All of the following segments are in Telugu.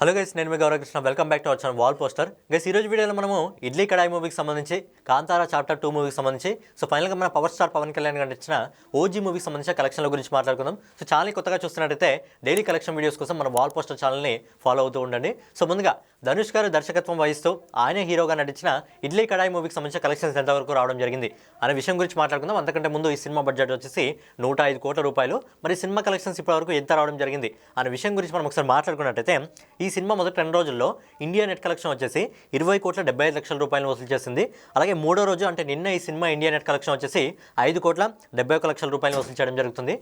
హలో గైస్, నేను మీ Gauravakrishna. Welcome back to our channel wall poster. Guys, ఈ రోజు వీడియోలో మనము ఇడ్లీ కడాయి మూవీకి సంబంధించి, కాంతారా చాప్టర్ 2 మూవీకి సంబంధించి, ఫైనల్గా మన పవర్ స్టార్ పవన్ కళ్యాణ్ గారు నటించిన ఓజీ మూవీకి సంబంధించిన కలెక్షన్ల గురించి మాట్లాడుకుందాం. ఛానల్ కొత్తగా చూస్తున్నట్టయితే డైలీ కలెక్షన్ వీడియోస్ కోసం మన వాల్ పోస్టర్ ఛానల్ని ఫాలో అవుతూ ఉండండి. ముందుగా ధనుష్ గారు దర్శకత్వం వహిస్తూ ఆయన హీరోగా నటించిన ఇడ్లీ కడాయి మూవీకి సంబంధించిన కలెక్షన్స్ ఎంతవరకు రావడం జరిగింది అనే విషయం గురించి మాట్లాడుకుందాం. అంతకంటే ముందు ఈ సినిమా బడ్జెట్ వచ్చేసి 105 కోట్ల రూపాయలు. మరి సినిమా కలెక్షన్స్ ఇప్పటివరకు ఎంత రావడం జరిగింది అనే విషయం గురించి మనం ఒకసారి మాట్లాడుకున్నట్టయితే, ఈ సినిమా మొదటి 2 రోజుల్లో ఇండియా నెట్ కలెక్షన్ వచ్చేసి 20,75,00,000 రూపాయలు వసూలు చేసింది. అలాగే మూడో రోజు అంటే నిన్న ఈ సినిమా ఇండియా నెట్ కలెక్షన్ వచ్చేసి 5,71,00,000 రూపాయలు వసూలు చేయడం జరుగుతుంది.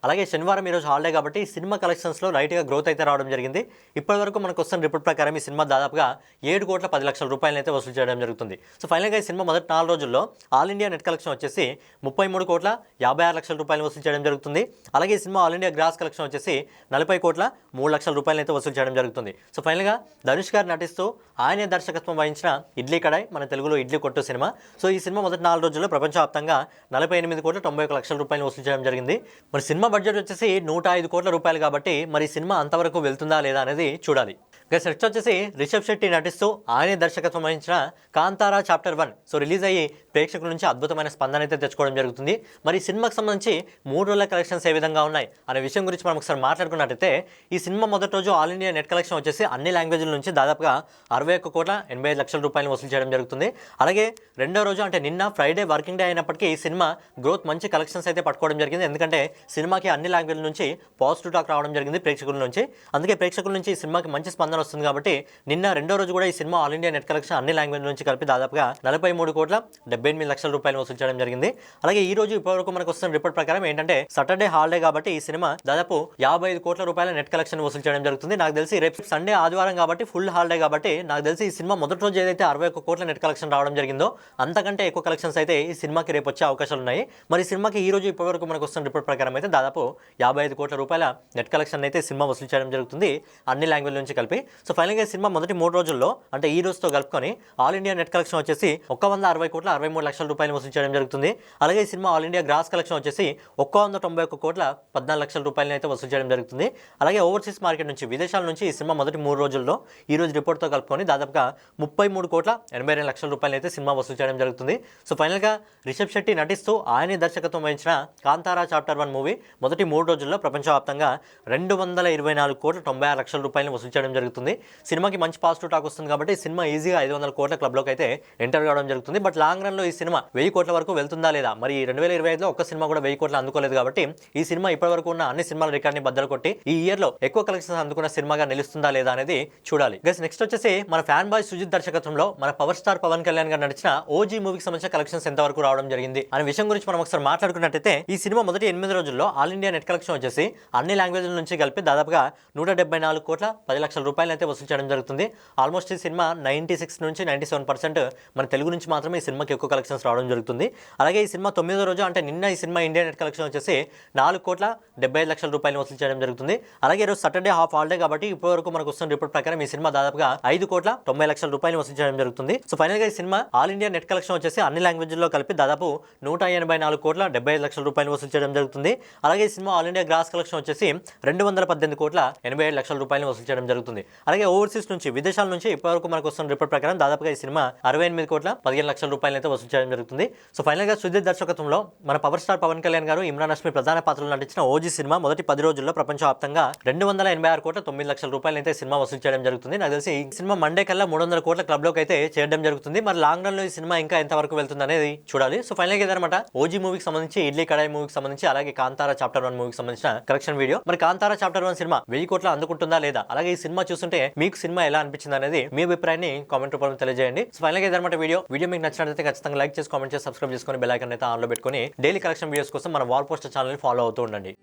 అలాగే శనివారం ఈరోజు హాలిడే కాబట్టి ఈ సినిమా కలెక్షన్స్లో రైట్గా గ్రోత్ అయితే రావడం జరిగింది. ఇప్పటివరకు మనకు వస్తున్న రిపోర్ట్ ప్రకారం ఈ సినిమా దాదాపుగా 7,10,00,000 రూపాయలు అయితే వసూలు చేయడం జరుగుతుంది. ఫైనల్గా ఈ సినిమా మొదటి 4 రోజుల్లో ఆల్ ఇండియా నెట్ కలెక్షన్ వచ్చేసి 33,56,00,000 రూపాయలు వసూలు చేయడం జరుగుతుంది. అలాగే ఈ cinema all India gross collection వచ్చేసి 40,03,00,000 రూపాయలు అయితే వసూలు చేయడం జరుగుతుంది. ఫైనల్గా ధనుష్ గారు నటిస్తూ ఆయనే దర్శకత్వం వహించిన ఇడ్లీ కడాయి, మన తెలుగులో ఇడ్లీ కొట్టు సినిమా. ఈ సినిమా మొదటి 4 రోజుల్లో ప్రపంచవ్యాప్తంగా 48,91,00,000 రూపాయలు వసూలు చేయడం జరిగింది. మరి సినిమా బడ్జెట్ వచ్చేసి 105 కోట్ల రూపాయలు కాబట్టి మరి సినిమా అంతవరకు వెళ్తుందా లేదా అనేది చూడాలి. నెక్స్ట్ వచ్చేసి రిషబ్ శెట్టి నటిస్తూ ఆయనే దర్శకత్వం వహించిన కాంతారా చాప్టర్ 1 రిలీజ్ అయ్యి ప్రేక్షకుల నుంచి అద్భుతమైన స్పందన అయితే తెచ్చుకోవడం జరుగుతుంది. మరి ఈ సినిమాకి సంబంధించి 3 రోజుల కలెక్షన్స్ ఏ విధంగా ఉన్నాయి అనే విషయం గురించి మనం ఒకసారి మాట్లాడుకున్నట్టయితే, ఈ సినిమా మొదటి రోజు ఆల్ ఇండియా నెట్ కలెక్షన్ వచ్చేసి అన్ని లాంగ్వేజ్ల నుంచి దాదాపుగా 61,85,00,000 రూపాయలు వసూలు చేయడం జరుగుతుంది. అలాగే రెండో రోజు అంటే నిన్న ఫ్రైడే వర్కింగ్ డే అయినప్పటికీ ఈ సినిమా గ్రోత్ మంచి కలెక్షన్స్ అయితే పట్టుకోవడం జరిగింది. ఎందుకంటే సినిమాకి అన్ని లాంగ్వేజ్ల నుంచి పాజిటివ్ టాక్ రావడం జరిగింది ప్రేక్షకుల నుంచి. అందుకే ప్రేక్షకుల నుంచి ఈ సినిమాకి మంచి స్పందన వస్తుంది కాబట్టి నిన్న రెండో రోజు కూడా ఈ cinema all India net collection అన్ని లాంగ్వేజ్ నుంచి కలిపి దాదాపుగా 43,78,00,000 రూపాయలు వసూలు చేయడం జరిగింది. అలాగే ఈ రోజు ఇప్పటివరకు మనకు వస్తున్న రిపోర్ట్ ప్రకారం ఏంటంటే, సాటర్డే హాలిడే కాబట్టి ఈ సినిమా దాదాపు 55 కోట్ల రూపాయల నెట్ కలెక్షన్ వసూలు చేయడం జరుగుతుంది. నాకు తెలిసి రేపు సండే ఆదివారం కాబట్టి ఫుల్ హాలిడే కాబట్టి నాకు తెలిసి ఈ సినిమా మొదటి రోజు ఏదైతే 61 కోట్ల నెట్ కలెక్షన్ రావడం జరిగిందో అంతకంటే ఎక్కువ కలెక్షన్స్ అయితే ఈ సినిమాకి రేపు వచ్చే అవకాశాలు ఉన్నాయి. మరి సినిమాకి ఈ రోజు ఇప్పటివరకు మనకు వస్తున్న రిపోర్ట్ ప్రకారం అయితే దాదాపు 55 కోట్ల రూపాయల నెట్ కలెక్షన్ అయితే సినిమా వసూలు చేయడం జరుగుతుంది అన్ని లాంగ్వేజ్ నుంచి కలిపి. ఫైనల్గా సినిమా మొదటి 3 రోజుల్లో అంటే ఈ రోజుతో కలుపుకొని ఆల్ ఇండియా నెట్ కలెక్షన్ వచ్చేసి 160,63,00,000 రూపాయలు వసూలు చేయడం జరుగుతుంది. అలాగే ఈ cinema all India gross collection వచ్చేసి 191,14,00,000 రూపాయలు అయితే వసూలు చేయడం జరుగుతుంది. అలాగే ఓవర్సీస్ మార్కెట్ నుంచి, విదేశాల నుంచి ఈ సినిమా మొదటి 3 రోజుల్లో ఈ రోజు రిపోర్ట్తో కలుపుకొని దాదాపుగా 33,82,00,000 రూపాయలు అయితే సినిమా వసూలు చేయడం జరుగుతుంది. ఫైనల్గా రిషబ్ శెట్టి నటిస్తూ ఆయనే దర్శకత్వం వహించిన కాంతారా చాప్టర్ 1 మూవీ మొదటి 3 రోజుల్లో ప్రపంచవ్యాప్తంగా 224,96,00,000 రూపాయలు వసూలు చేయడం జరుగుతుంది. సినిమాకి మంచి పాజిటివ్ టాక్ వస్తుంది కాబట్టి సినిమా ఈజీగా 500 కోట్ల క్లబ్లోకి అయితే ఎంటర్ కావడం జరుగుతుంది. బట్ లాంగ్ రన్లో ఈ సినిమా 1000 కోట్ల వరకు వెళ్తుందా లేదా, మరి 2025లో ఒక్క సినిమా కూడా 1000 కోట్లు అందుకోలేదు కాబట్టి ఈ సినిమా ఇప్పటివరకు ఉన్న అన్ని సినిమాల రికార్డ్ని బద్దలు కొట్టి ఈ ఇయర్లో ఎక్కువ కలెక్షన్స్ అందుకున్న సినిమాగా నిలుస్తుందా లేదా అనేది చూడాలి. నెక్స్ట్ వచ్చేసి మన ఫ్యాన్ బాయ్ సుజిత్ దర్శకత్వంలో మన పవర్ స్టార్ పవన్ కళ్యాణ్ గారు నడిచిన ఓజీ మూవీకి సంబంధించిన కలెక్షన్స్ ఎంతవరకు రావడం జరిగింది అనే విషయం గురించి మనం ఒకసారి మాట్లాడుకున్నట్టయితే, ఈ సినిమా మొదటి 8 రోజుల్లో ఆల్ ఇండియా నెట్ కలెక్షన్ వచ్చేసి అన్ని లాంగ్వేజ్ల నుంచి కలిపి దాదాపుగా 174,10,00,000 రూపాయలు అయితే వసూలు చేయడం జరుగుతుంది. ఆల్మోస్ట్ ఈ సినిమా 96 నుంచి 97% మన తెలుగు నుంచి మాత్రమే ఈ సినిమాకి ఎక్కువ కలెక్షన్స్ రావడం జరుగుతుంది. అలాగే ఈ సినిమా 9వ రోజు అంటే నిన్న ఈ సినిమా ఇండియా నెట్ కలెక్షన్ వచ్చేసి 4,75,00,000 రూపాయలు వసూలు చేయడం జరుగుతుంది. అలాగే ఈరోజు సాటర్డే హాఫ్ హాలిడే కాబట్టి ఇప్పటివరకు మనకు వస్తున్న రిపోర్ట్ ప్రకారం ఈ సినిమా దాదాపుగా 5,90,00,000 రూపాయలు వసూలు చేయడం జరుగుతుంది. ఫైనల్గా ఈ cinema all India net collection వచ్చేసి అన్ని లాంగ్వేజ్లో కలిపి దాదాపు 184,75,00,000 రూపాయలు వసూలు చేయడం జరుగుతుంది. అలాగే ఈ cinema all India gross collection వచ్చేసి 218,87,00,000 రూపాయలు వసూలు చేయడం జరుగుతుంది. అలాగే ఓవర్సీస్ నుంచి, విదేశాల నుంచి ఇప్పటివరకు మనకు వస్తున్న రిపోర్ట్ ప్రకారం దాదాపుగా ఈ సినిమా 68,15,00,000 రూపాయలు అయితే వసూలు చేయడం జరుగుతుంది. ఫైనల్గా సుజిత్ దర్శకత్వంలో మన పవర్ స్టార్ పవన్ కళ్యాణ్ గారు, ఇమ్రాన్ హష్మి ప్రధాన పాత్రలు నటించిన ఓజీ సినిమా మొదటి 10 రోజుల్లో ప్రపంచవ్యాప్తంగా 286,09,00,000 రూపాయలు అయితే సినిమా వసూలు చేయడం జరుగుతుంది. నాకు తెలిసి ఈ సినిమా మండే కల్లా 300 కోట్ల క్లబ్లోకి అయితే చేయడం జరుగుతుంది. మరి లాంగ్ రన్ లో ఈ సినిమా ఇంకా ఎంతవరకు వెళ్తుంది అనేది చూడాలి. ఫైనల్గా ఇదనమాట ఓజీ మూవీకి సంబంధించి, ఇడ్లీ కడాయి మూవీకి సంబంధించి, అలాగే కాంతారా చాప్టర్ 1 మూవీకి సంబంధించిన కలెక్షన్ వీడియో. మరి కాంతారా చాప్టర్ 1 సినిమా 1000 కోట్ల అందుకుంటుందా లేదా, అలాగే ఈ సినిమా చూస్తుంటే మీకు సినిమా ఎలా అనిపించింది అనేది మీ అభిప్రాయాన్ని కామెంట్ రూపంలో తెలియజేయండి. ఫైనల్గా ఇదనమాట వీడియో మీకు నచ్చినట్లయితే ఖచ్చితంగా లైక్ చేసి, కామెంట్ చేసి, సబ్స్క్రైబ్ చేసుకొని బెల్ ఐకాన్ అయితే ఆన్లో పెట్టుకొని డైలీ కలెక్షన్ వీడియోస్ కోసం మన వాల్ పోస్టర్ ఛానల్ని ఫాలో అవుతూ ఉండండి.